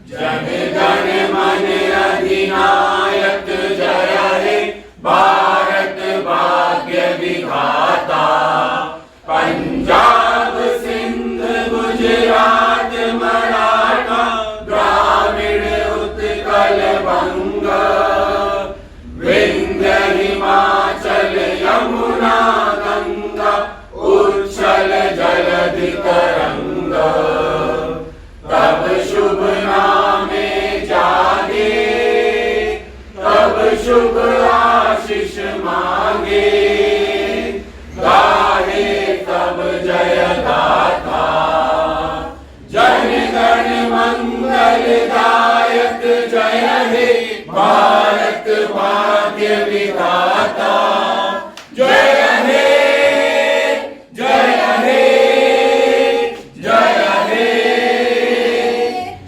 जन गण मन अधिनायक जय हे भारत भाग्य विधाता। पंजाब सिंध गुजरात मराठा द्राविड़ उत्कल बंग विंध्य हिमाचल यमुना गंगा उच्छल जलधि तरंग। तब शुभ नामे जागे तब शुभ आशीष मांगे गाहे तब जय गाथा। जन गण मंगल दायक जय हे भारत भाग्य विधाता। जय हे जय हे जय हे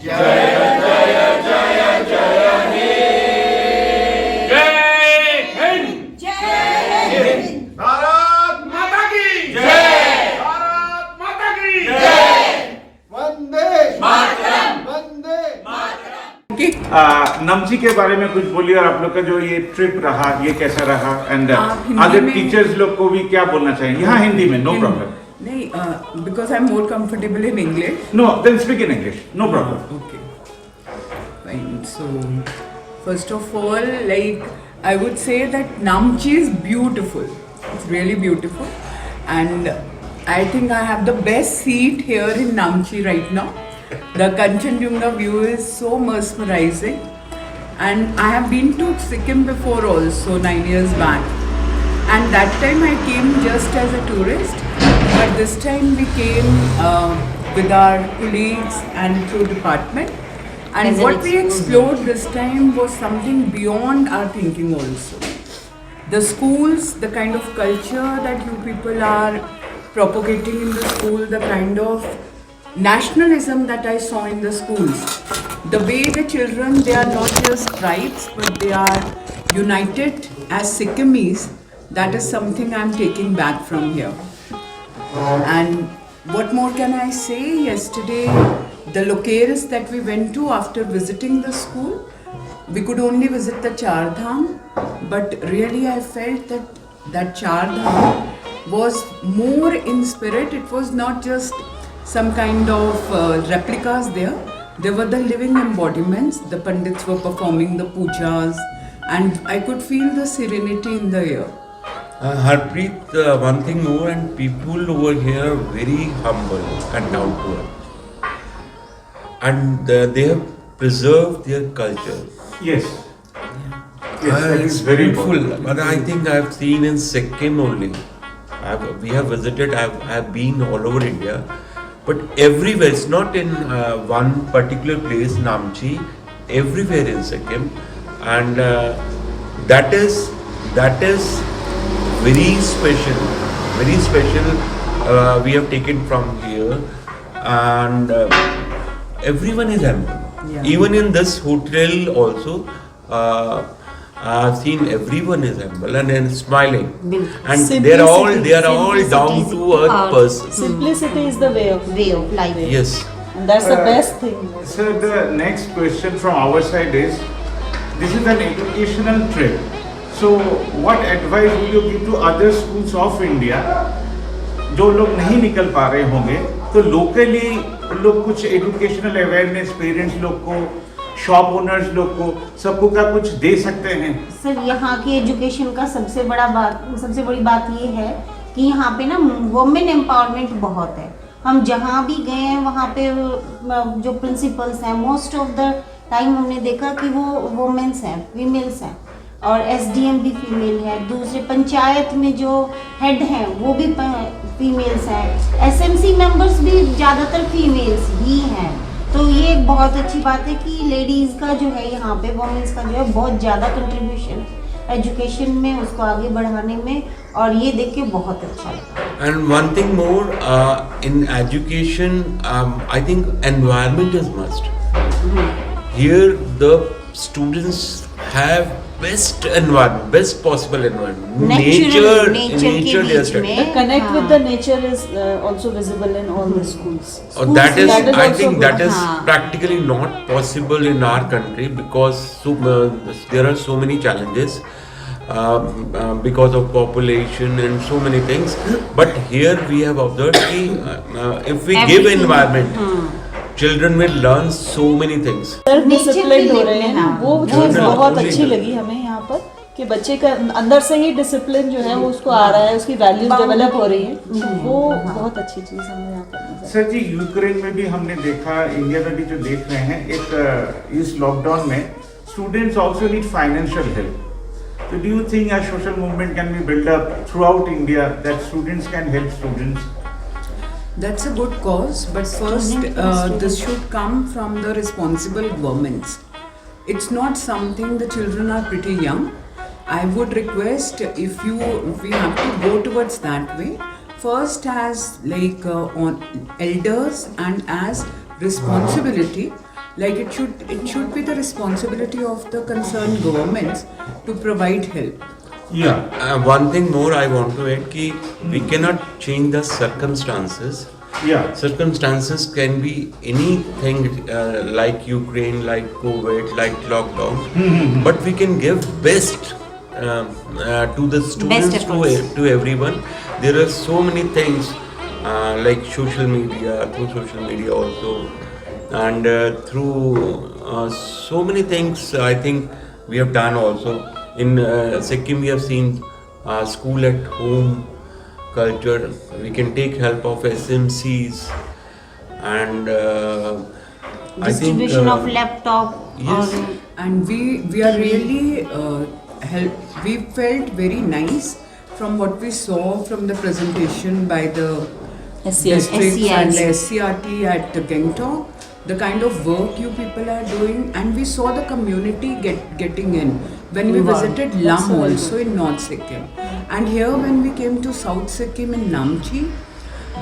जय जय जय जय हे। जय हिंद जय हिंद। भारत माता की जय। भारत माता की जय। वंदे मातरम वंदे नमची के बारे में कुछ बोलिए और आप लोग का जो ये ट्रिप रहा ये कैसा रहा एंड हिंदी अदर में- टीचर्स लोग को भी क्या बोलना चाहिए यहाँ हिंदी में नो प्रॉब्लम नहीं, because I'm more comfortable in English. No then speak in English no problem Okay. Fine. So, first of all, like I would say that Namchi is beautiful. It's really beautiful, and I think I have the best seat here in Namchi right now. The Kanchenjunga view is so mesmerizing, and I have been to Sikkim before also 9 years back. And that time I came just as a tourist, but this time we came with our colleagues and through department. And what we explored this time was something beyond our thinking also. The schools, the kind of culture that you people are propagating in the school, the kind of nationalism that I saw in the schools, the way the children, they are not just tribes, but they are united as Sikkimese. That is something I'm taking back from here. And what more can I say? Yesterday, the locations that we went to after visiting the school, we could only visit the Char Dham, but really I felt that Char Dham was more in spirit. It was not just some kind of replicas there. There were the living embodiments. The Pandits were performing the pujas, and I could feel the serenity in the air. Harpreet, one thing more, and people over here are very humble and down to earth, and they have preserved their culture. yes that It's is very beautiful. important. But I think I have seen in Sikkim only. We have visited. I have been all over India, but everywhere. It's not in one particular place, Namchi. Everywhere in Sikkim, and that is very special. Very special. We have taken from here, and everyone is humble. Yeah. Even in this hotel also. I've seen everyone is humble and smiling, and they are all down to earth persons. Simplicity is the way of life. Yes. And that's the best thing. So the next question from our side is, this is an educational trip. So what advice will you give to other schools of India जो लोग नहीं निकल पा रहे होंगे, तो locally लोग कुछ एजुकेशनल अवेयरनेस पेरेंट्स लोग को, शॉप ओनर्स लोग को, सबको क्या कुछ दे सकते हैं? सर यहाँ की एजुकेशन का सबसे बड़ी बात ये है कि यहाँ पे ना वुमेन एम्पावरमेंट बहुत है। हम जहाँ भी गए हैं वहाँ पे जो प्रिंसिपल्स हैं, मोस्ट ऑफ द टाइम हमने देखा कि वो वुमेन्स हैं, फीमेल्स हैं, और एसडीएम भी फीमेल है। दूसरे पंचायत में जो हेड हैं वो भी फीमेल्स हैं। एसएमसी मेंबर्स भी ज़्यादातर फीमेल्स ही हैं। तो ये एक बहुत अच्छी बात है कि लेडीज़ का जो है यहाँ पे, वुमेन्स का जो है बहुत ज़्यादा कंट्रीब्यूशन एजुकेशन में, उसको आगे बढ़ाने में, और ये देख के बहुत अच्छा लगा। And one thing more, in education, I think environment is must. Here the students have best environment, best possible environment. Nature के nature they are beach studying. The में connect हाँ, with the nature is also visible in all the schools. That is, that is I also think good. that is हाँ. practically not possible in our country because there are so many challenges because of population and so many things. But here we have observed that if we give Everything, environment, children will learn so many things. Self Nature discipline के हो लिए रहे हैं, हाँ. वो हाँ, चीज़ हाँ, बहुत only अच्छी that. लगी हमें यहाँ पर कि बच्चे का अंदर से ही डिसिप्लिन जो है वो उसको आ रहा है, उसकी वैल्यूज डेवलप हो रही है, वो बहुत अच्छी चीज़ हमें यहाँ पर नजर सर जी, यूक्रेन में भी हमने देखा, इंडिया में भी जो देख रहे हैं, एक इस लॉकडाउन में students also need financial help. So do you think a social movement can be built up throughout India that students can help students? That's a good cause, but first this should come from the responsible governments. It's not something the children are pretty young. I would request if we have to go towards that way, first as like on elders and as responsibility, like it should be the responsibility of the concerned governments to provide help. Yeah. One thing more I want to add कि we cannot change the circumstances. Yeah. Circumstances can be anything like Ukraine, like COVID, like lockdown, but we can give best to the students, efforts. to everyone. There are so many things like social media, through social media also, and through so many things I think we have done also. In Sikkim we have seen school at home culture. We can take help of SMCs and I think distribution of laptop. yes. और And we are really we felt very nice from what we saw from the presentation by the districts and the SCRT at Gangtok, the kind of work you people are doing, and we saw the community getting in when we visited Lam also in North Sikkim, and here when we came to South Sikkim in Namchi,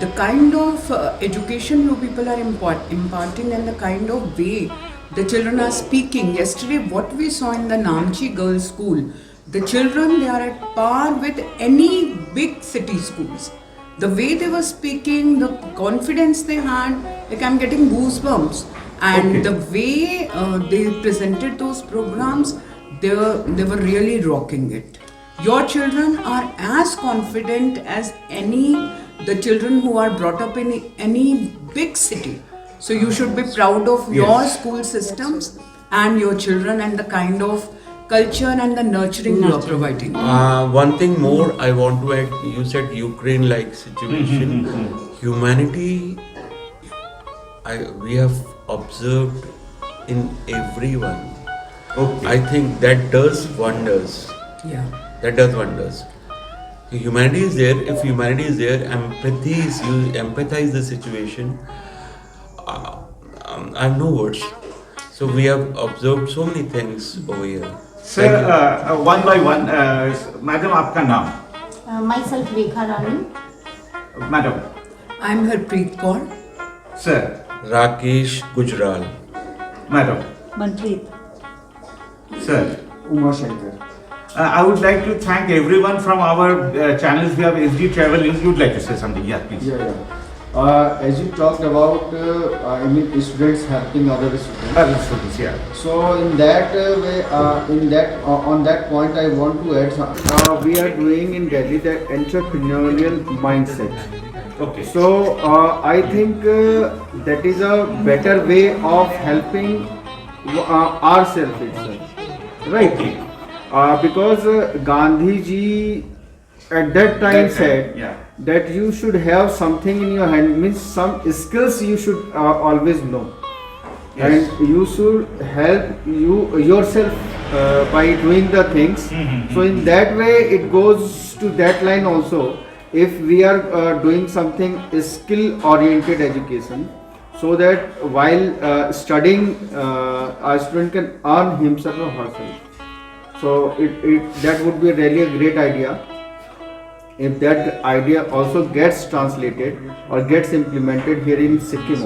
the kind of education you people are imparting and the kind of way the children are speaking. Yesterday what we saw in the Namchi girls school, the children, they are at par with any big city schools. The way they were speaking, the confidence they had, like I'm getting goosebumps. And the way they presented those programs, they were really rocking it. Your children are as confident as the children who are brought up in any big city. So you should be proud of your school systems and your children and the kind of culture and the nurturing you are providing. One thing more I want to add, you said Ukraine-like situation. Humanity, we have observed in everyone. I think that does wonders. Yeah. That does wonders. Humanity is there. If humanity is there, you empathize the situation. I have no words. So we have observed so many things over here. Sir, one by one, madam, आपका नाम? myself Rekha Rani. Madam. I'm Harpreet Kaur. Sir. Rakesh Gujral. Madam. Manpreet. Sir. Uma Shankar. I would like to thank everyone from our channels. We have SD Travel News. You would like to say something? Yeah, please. Yeah. As you talked about, students helping other students. Other students, yeah. So in that way, on that point, I want to add. We are doing in Delhi the entrepreneurial mindset. Okay. So I think that is a better way of helping ourselves itself, right? Okay. Because Gandhi ji at that time said that you should have something in your hand, means some skills you should always know, and you should help yourself by doing the things. So in that way it goes to that line also. If we are doing something skill oriented education, so that while studying a student can earn himself or herself. So that would be really a great idea. If that idea also gets translated or gets implemented here in Sikkim.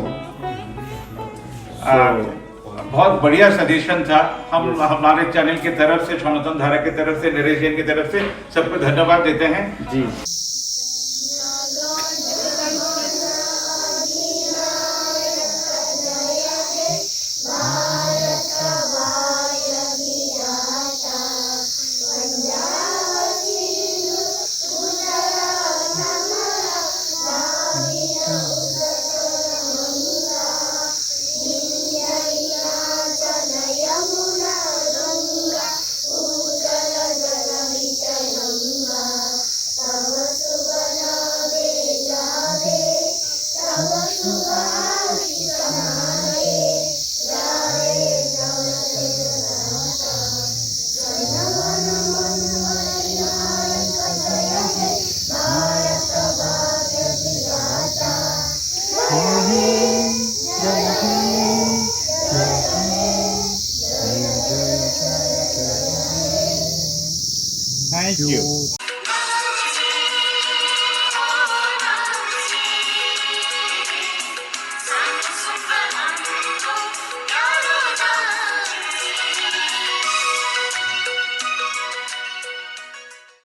बहुत बढ़िया suggestion था। हम हमारे channel की तरफ से, सनातन धारा की तरफ से, नरेश जैन की तरफ से सबको धन्यवाद देते हैं। जी। Thank you.